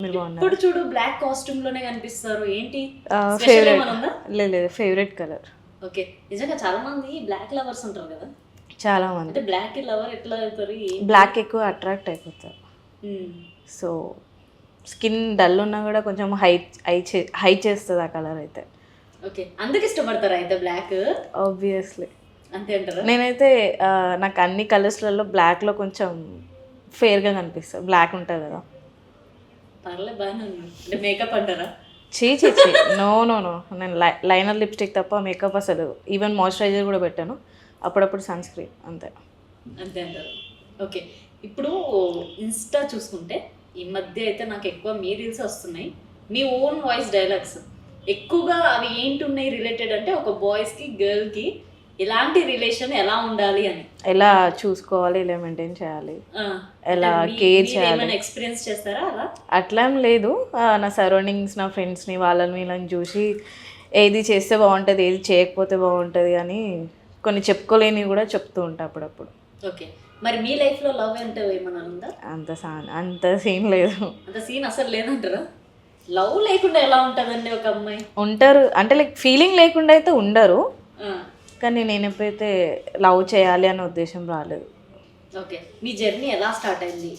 మీరు బాగున్నారు? ఇప్పుడు చూడు బ్లాక్ కాస్ట్యూమ్ లోనే కనిపిస్తారు. ఏంటి స్పెషల్ ఫేవరెట్ ఏమైనా ఉందా? లేదు ఫేవరెట్ కలర్. ఓకే, నిజంగా చాలా మంది బ్లాక్ లవర్స్ ఉంటారు కదా. చాలా మంది అంటే బ్లాక్ లవర్ ఎట్లా అవుతారు? బ్లాక్ ఎక్కువ అట్రాక్ట్ అయిపోతారు. సో స్కిన్ డల్ ఉన్నా కూడా కొంచెం హైట్ చేస్తుంది ఆ కలర్ అయితే. ఓకే, అందుకు ఇష్టపడతారా అయితే బ్లాక్? ఆబ్వియస్లీ. అంతే అంటారా? నేనైతే నాకు అన్ని కలర్స్లలో బ్లాక్లో కొంచెం ఫేర్గా కనిపిస్తుంది. బ్లాక్ ఉంటుంది కదా. పర్లే, బాగానే ఉంది. అంటే మేకప్ అంటారా? చీ నో నో నో, నేను లైనర్ లిప్స్టిక్ తప్ప మేకప్ అసలు ఈవెన్ మాయిశ్చరైజర్ కూడా పెట్టాను. అప్పుడప్పుడు సన్ స్క్రీన్ అంతే. అంతే అంటారు. ఓకే, ఇప్పుడు ఇన్స్టా చూసుకుంటే ఈ మధ్య అయితే నాకు ఎక్కువ మీ రీల్స్ వస్తున్నాయి. మీ ఓన్ వాయిస్ డైలాగ్స్ ఎక్కువగా అవి ఏంటి ఉన్నాయి రిలేటెడ్ అంటే ఒక బాయ్స్కి గర్ల్కి ఎలాంటి రిలేషన్ ఎలా ఉండాలి అని, ఎలా చూసుకోవాలి, ఎలా మెయింటైన్ చేయాలి, ఎలా కేర్ చేయాలి. ఎక్స్పీరియన్స్ చేస్తారా అలా? అట్లా ఏం లేదు. నా సరౌండింగ్స్, నా ఫ్రెండ్స్ని, వాళ్ళని వీళ్ళని చూసి ఏది చేస్తే బాగుంటుంది, ఏది చేయకపోతే బాగుంటుంది అని కొన్ని చెప్పుకోలేనివి కూడా చెప్తూ ఉంటా అప్పుడప్పుడు. ఓకే, మరి మీ లైఫ్లో లవ్ అంటే ఏమన్నా ఉందా? అంత సీన్ లేదు. అంత సీన్ అసలు లేదంటారా? లవ్ లేకుండా ఎలా ఉంటుందండి ఒక అమ్మాయి? ఉంటారు అంటే లైక్ ఫీలింగ్ లేకుండా అయితే ఉండరు. కానీ నేను ఎప్పుడైతే లవ్ చేయాలి అనే ఉద్దేశం రాలేదు. ఓకే, మీ జర్నీ ఎలా స్టార్ట్ అయింది?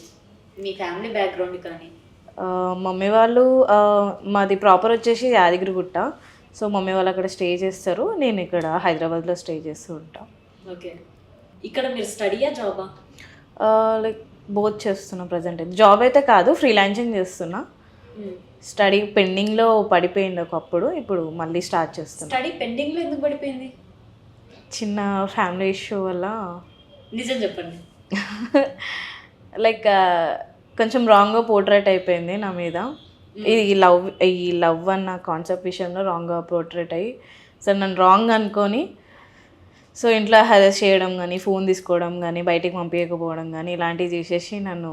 మీ ఫ్యామిలీ బ్యాక్గ్రౌండ్ కానీ? మమ్మీ వాళ్ళు మాది ప్రాపర్ వచ్చేసి యాదగిరిగుట్ట. సో మమ్మీ వాళ్ళు అక్కడ స్టే చేస్తారు, నేను ఇక్కడ హైదరాబాద్లో స్టే చేస్తూ ఉంటా. ఓకే, ఇక్కడ మీరు స్టడీయా జాబా? లైక్ బోత్ చేస్తున్నా ప్రజెంట్. జాబ్ అయితే కాదు, ఫ్రీలాన్సింగ్ చేస్తున్నా. స్టడీ పెండింగ్లో పడిపోయింది ఒకప్పుడు, ఇప్పుడు మళ్ళీ స్టార్ట్ చేస్తున్నా. స్టడీ పెండింగ్లో ఎందుకు పడిపోయింది? చిన్న ఫ్యామిలీ ఇష్యూ వల్ల. నిజం చెప్పండి. లైక్ కొంచెం రాంగ్గా పోర్ట్రేట్ అయిపోయింది నా మీద. ఈ లవ్ అన్న కాన్సెప్ట్ విషయంలో రాంగ్గా పోర్ట్రేట్ అయ్యి, సో నన్ను రాంగ్ అనుకొని సో ఇంట్లో హెరాస్ చేయడం కానీ, ఫోన్ తీసుకోవడం కానీ, బయటికి పంపించకపోవడం కానీ ఇలాంటివి చేసేసి నన్ను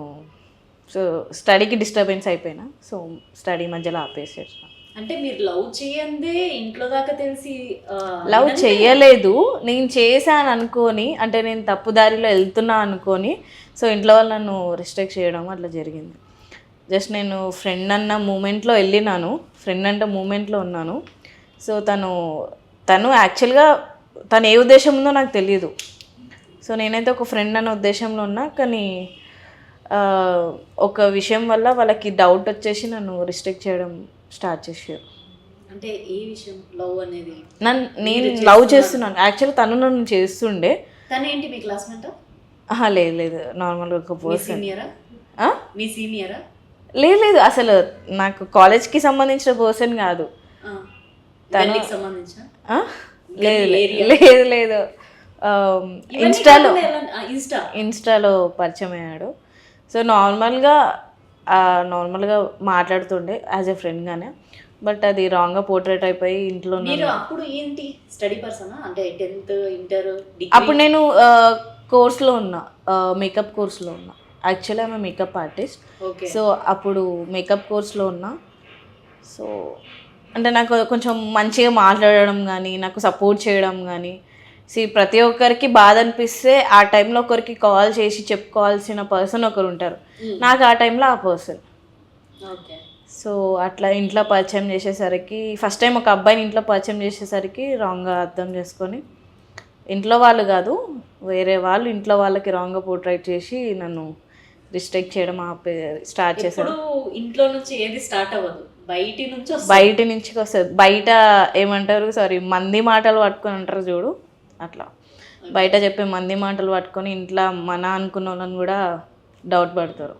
సో స్టడీకి డిస్టర్బెన్స్ అయిపోయినా. సో స్టడీ మధ్యలో ఆపేసేసిన. అంటే మీరు లవ్ చేయందే ఇంట్లో దాకా తెలిసి లవ్ చేయలేదు, నేను చేశాను అనుకొని, అంటే నేను తప్పుదారిలో వెళ్తున్నా అనుకొని సో ఇంట్లో వాళ్ళు నన్ను రిస్ట్రిక్ట్ చేయడం అట్లా జరిగింది. జస్ట్ నేను ఫ్రెండ్ అన్న మూమెంట్లో వెళ్ళినాను, ఫ్రెండ్ అంటే మూమెంట్లో ఉన్నాను. సో తను యాక్చువల్గా తను ఏ ఉద్దేశం ఉందో నాకు తెలియదు. సో నేనైతే ఒక ఫ్రెండ్ అన్న ఉద్దేశంలో ఉన్నా, కానీ ఒక విషయం వల్ల వాళ్ళకి డౌట్ వచ్చేసి నన్ను రిస్ట్రిక్ట్ చేయడం స్టార్ట్ చేసారు. అంటే ఏ విషయం? లవ్ అనేది నేను లవ్ చేస్తున్నాను యాక్చువల్లీ, తను నన్ను చేస్తుండే. తను ఏంటి మీ క్లాస్మేటా? లేదు నార్మల్గా ఒక పర్సన్. మీ సీనియరా? లేదు అసలు నాకు కాలేజ్కి సంబంధించిన పర్సన్ కాదు. తనకి సంబంధించిన? లేదు ఇన్స్టాలో పరిచయం అయ్యాడు. సో నార్మల్గా మాట్లాడుతుండే యాజ్ ఎ ఫ్రెండ్గానే, బట్ అది రాంగ్గా పోర్ట్రేట్ అయిపోయి ఇంట్లో. అప్పుడు ఏంటి స్టడీ పర్సనా? అంటే 10th ఇంటర్ అప్పుడు నేను కోర్స్లో ఉన్నా, మేకప్ కోర్స్లో ఉన్నా. యాక్చువల్లీ ఆమె మేకప్ ఆర్టిస్ట్. సో అప్పుడు మేకప్ కోర్స్లో ఉన్నా. సో అంటే నాకు కొంచెం మంచిగా మాట్లాడడం కానీ, నాకు సపోర్ట్ చేయడం కానీ, ప్రతి ఒక్కరికి బాధ అనిపిస్తే ఆ టైంలో ఒకరికి కాల్ చేసి చెప్పుకోవాల్సిన పర్సన్ ఒకరు ఉంటారు. నాకు ఆ టైంలో ఆ పర్సన్. సో అట్లా ఇంట్లో పరిచయం చేసేసరికి, ఫస్ట్ టైం ఒక అబ్బాయిని ఇంట్లో పరిచయం చేసేసరికి రాంగ్గా అర్థం చేసుకొని, ఇంట్లో వాళ్ళు కాదు వేరే వాళ్ళు ఇంట్లో వాళ్ళకి రాంగ్గా పోర్ట్రేట్ చేసి నన్ను రిస్ట్రిక్ట్ చేయడం స్టార్ట్ చేశారు. ఇంట్లో నుంచి ఏది స్టార్ట్ అవ్వదు, బయట నుంచి వస్తుంది. బయట ఏమంటారు, మంది మాటలు పట్టుకొని అంటారు చూడు, అట్లా బయట చెప్పే మంది మాటలు పట్టుకొని ఇంట్లో మన అనుకున్న వాళ్ళని కూడా డౌట్ పడతారు.